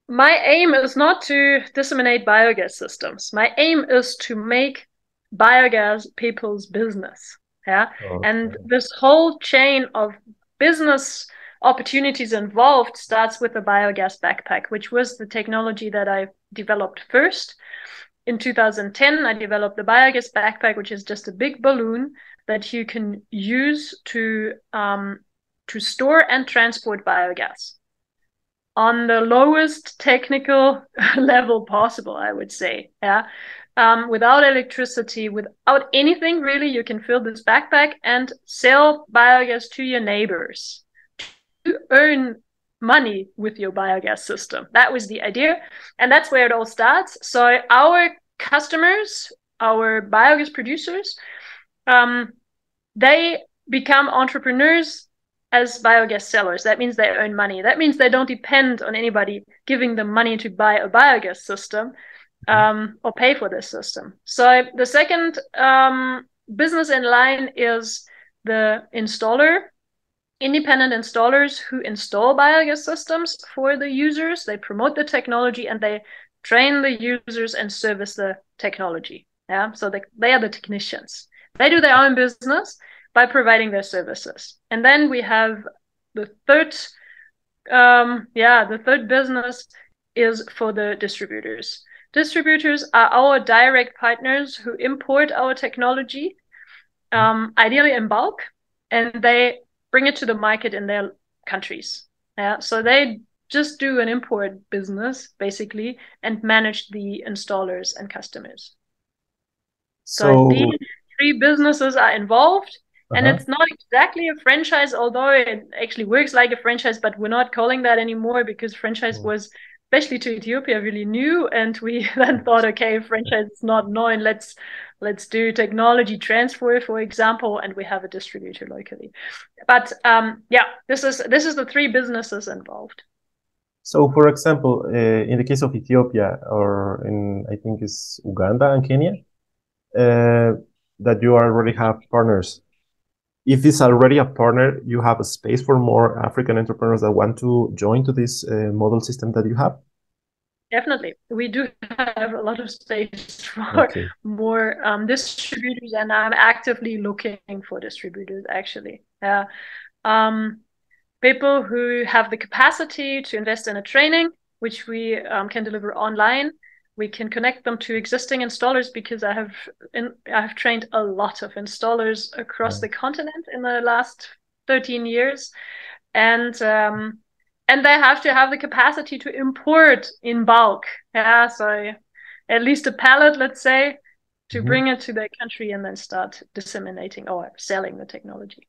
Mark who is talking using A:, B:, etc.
A: My aim is not to disseminate biogas systems. My aim is to make biogas people's business. Yeah. And
B: Okay.
A: this whole chain of business opportunities involved starts with the biogas backpack, which was the technology that I developed first. In 2010, I developed the biogas backpack, which is just a big balloon that you can use to store and transport biogas on the lowest technical level possible, I would say. Yeah. Without electricity, without anything really, you can fill this backpack and sell biogas to your neighbors to earn money with your biogas system. That was the idea. And that's where it all starts. So our customers, our biogas producers, um, they become entrepreneurs as biogas sellers. That means they earn money. That means they don't depend on anybody giving them money to buy a biogas system or pay for this system. So the second business in line is the installer, independent installers who install biogas systems for the users. They promote the technology and they train the users and service the technology. Yeah, so they are the technicians. They do their own business by providing their services. And then we have the third, the third business is for the distributors. Distributors are our direct partners who import our technology, ideally in bulk, and they bring it to the market in their countries. Yeah, so they just do an import business basically and manage the installers and customers. So these
B: So,
A: three businesses are involved, and
B: uh-huh.
A: it's not exactly a franchise, although it actually works like a franchise, but we're not calling that anymore because franchise
B: Mm.
A: was, especially to Ethiopia, really new. And we then thought, okay, franchise is not known. Let's do technology transfer, for example, and we have a distributor locally. But yeah, this is the three businesses involved.
B: So, for example, in the case of Ethiopia, or in I think it's Uganda and Kenya, uh, that you already have partners. If it's already a partner, you have a space for more African entrepreneurs that want to join to this model system that you have.
A: Definitely. We do have a lot of space for
B: Okay.
A: more distributors, and I'm actively looking for distributors actually. Yeah. Um, People who have the capacity to invest in a training, which we can deliver online. We can connect them to existing installers because I have trained a lot of installers across the continent in the last 13 years, and they have to have the capacity to import in bulk. Yeah, so at least a pallet, let's say, to
B: Mhm.
A: bring it to their country and then start disseminating or selling the technology.